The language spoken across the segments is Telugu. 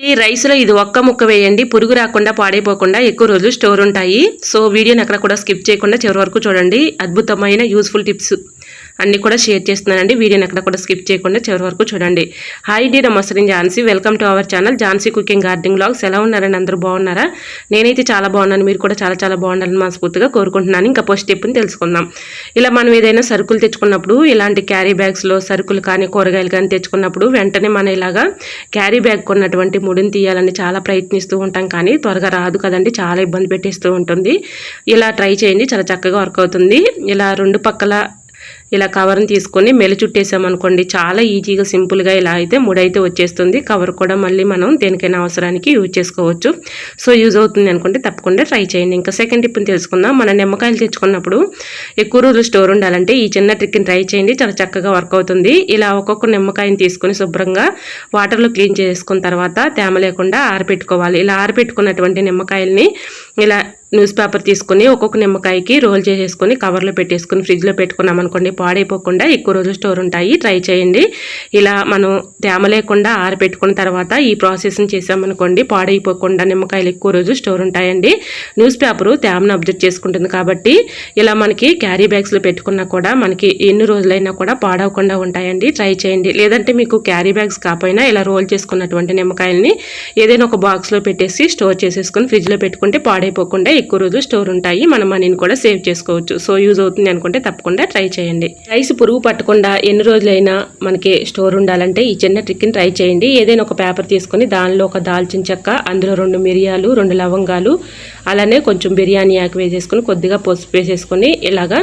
ఈ రైస్లో ఇది ఒక్క ముక్క వేయండి, పురుగు రాకుండా పాడైపోకుండా ఎక్కువ రోజులు స్టోర్ ఉంటాయి. సో వీడియోని అక్కడ కూడా స్కిప్ చేయకుండా చివరి వరకు చూడండి. అద్భుతమైన యూస్ఫుల్ టిప్స్ అన్నీ కూడా షేర్ చేస్తున్నానండి. వీడియోని అక్కడ కూడా స్కిప్ చేయకుండా చివరి వరకు చూడండి. హాయ్ డి, నమస్తే, నేను Jhansi. Welcome to our channel Jhansi cooking gardening vlogs. ఎలా ఉన్నారని అందరూ బాగున్నారా? నేనైతే చాలా బాగున్నాను. మీరు కూడా చాలా చాలా బాగుండాలని మనస్ఫూర్తిగా కోరుకుంటున్నాను. ఇంకా ఫస్ట్ స్టెప్ని తెలుసుకుందాం. ఇలా మనం ఏదైనా సరుకులు తెచ్చుకున్నప్పుడు, ఇలాంటి క్యారీ బ్యాగ్స్లో సరుకులు కానీ కూరగాయలు కానీ తెచ్చుకున్నప్పుడు వెంటనే మనం ఇలాగా క్యారీ బ్యాగ్ కొన్నటువంటి ముడిని తీయాలని చాలా ప్రయత్నిస్తూ ఉంటాం, కానీ త్వరగా రాదు కదండి, చాలా ఇబ్బంది పెట్టేస్తూ ఉంటుంది. ఇలా ట్రై చేయండి, చాలా చక్కగా వర్క్ అవుతుంది. ఇలా రెండు పక్కల ఇలా కవర్ని తీసుకొని మెలి చుట్టేసామనుకోండి, చాలా ఈజీగా సింపుల్గా ఇలా అయితే ముడైతే వచ్చేస్తుంది. కవర్ కూడా మళ్ళీ మనం దేనికైనా అవసరానికి యూజ్ చేసుకోవచ్చు. సో యూజ్ అవుతుంది అనుకుంటే తప్పకుండా ట్రై చేయండి. ఇంకా సెకండ్ టిప్ని తెలుసుకుందాం. మన నిమ్మకాయలు తెచ్చుకున్నప్పుడు ఎక్కువ రోజులు స్టోర్ ఉండాలంటే ఈ చిన్న ట్రిక్ని ట్రై చేయండి, చాలా చక్కగా వర్క్ అవుతుంది. ఇలా ఒక్కొక్క నిమ్మకాయని తీసుకొని శుభ్రంగా వాటర్లో క్లీన్ చేసుకున్న తర్వాత తేమ లేకుండా ఆరబెట్టుకోవాలి. ఇలా ఆరబెట్టుకున్నటువంటి నిమ్మకాయల్ని ఇలా న్యూస్ పేపర్ తీసుకొని ఒక్కొక్క నిమ్మకాయకి రోల్ చేసేసుకొని కవర్లో పెట్టేసుకొని ఫ్రిడ్జ్లో పెట్టుకున్నాం అనుకోండి, పాడైపోకుండా ఎక్కువ రోజులు స్టోర్ ఉంటాయి. ట్రై చేయండి. ఇలా మనం తేమ లేకుండా ఆరబెట్టుకున్న తర్వాత ఈ ప్రాసెస్ని చేసామనుకోండి, పాడైపోకుండా నిమ్మకాయలు ఎక్కువ రోజులు స్టోర్ ఉంటాయండి. న్యూస్ పేపరు తేమను అబ్జర్వ్ చేసుకుంటుంది కాబట్టి ఇలా మనకి క్యారీ బ్యాగ్స్లో పెట్టుకున్నా కూడా మనకి ఎన్ని రోజులైనా కూడా పాడవకుండా ఉంటాయండి. ట్రై చేయండి. లేదంటే మీకు క్యారీ బ్యాగ్స్ కాకపోయినా ఇలా రోల్ చేసుకున్నటువంటి నిమ్మకాయలని ఏదైనా ఒక బాక్స్లో పెట్టేసి స్టోర్ చేసేసుకొని ఫ్రిడ్జ్లో పెట్టుకుంటే పాడైపోకుండా ఎక్కువ రోజులు స్టోర్ ఉంటాయి. మన మనీని కూడా సేవ్ చేసుకోవచ్చు. సో యూజ్ అవుతుంది అనుకుంటే తప్పకుండా ట్రై చేయండి. రైస్ పురుగు పట్టకుండా ఎన్ని రోజులైనా మనకి స్టోర్ ఉండాలంటే ఈ చిన్న ట్రిక్ని ట్రై చేయండి. ఏదైనా ఒక పేపర్ తీసుకొని దానిలో ఒక దాల్చిన చెక్క, అందులో 2 మిరియాలు, 2 లవంగాలు, అలానే కొంచెం బిర్యానీ ఆకు వేసేసుకొని కొద్దిగా పసుపు వేసేసుకొని ఇలాగా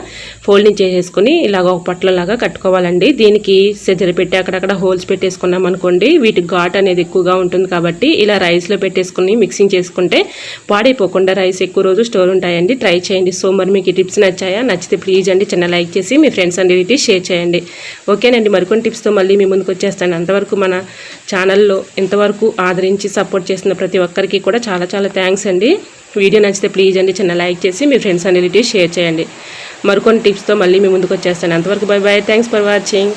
ఫోల్డింగ్ చేసేసుకొని ఇలాగ ఒక పట్లలాగా కట్టుకోవాలండి. దీనికి సెజరి పెట్టి అక్కడక్కడ హోల్స్ పెట్టేసుకున్నాం అనుకోండి, వీటి ఘాట్ అనేది ఎక్కువగా ఉంటుంది కాబట్టి ఇలా రైస్లో పెట్టేసుకుని మిక్సింగ్ చేసుకుంటే పాడైపోకుండా రైస్ ఎక్కువ రోజు స్టోర్ ఉంటాయండి. ట్రై చేయండి. సో మరి మీకు ఈ టిప్స్ నచ్చాయా? నచ్చితే ప్లీజ్ అండి చిన్న లైక్ చేసి మీ ఫ్రెండ్స్ అండ్ రిలేటివ్స్ షేర్ చేయండి. ఓకేనండి, మరికొన్ని టిప్స్తో మళ్ళీ మీ ముందుకు వచ్చేస్తాను. అంతవరకు మన ఛానల్లో ఇంతవరకు ఆదరించి సపోర్ట్ చేసిన ప్రతి ఒక్కరికి కూడా చాలా చాలా థ్యాంక్స్ అండి. వీడియో నచ్చితే ప్లీజ్ అండి చిన్న లైక్ చేసి మీ ఫ్రెండ్స్ అండ్ రిలేటివ్స్ షేర్ చేయండి. మరికొన్ని టిప్స్తో మళ్ళీ మీ ముందుకు వచ్చేస్తాను. అంతవరకు by by. Thanks for watching.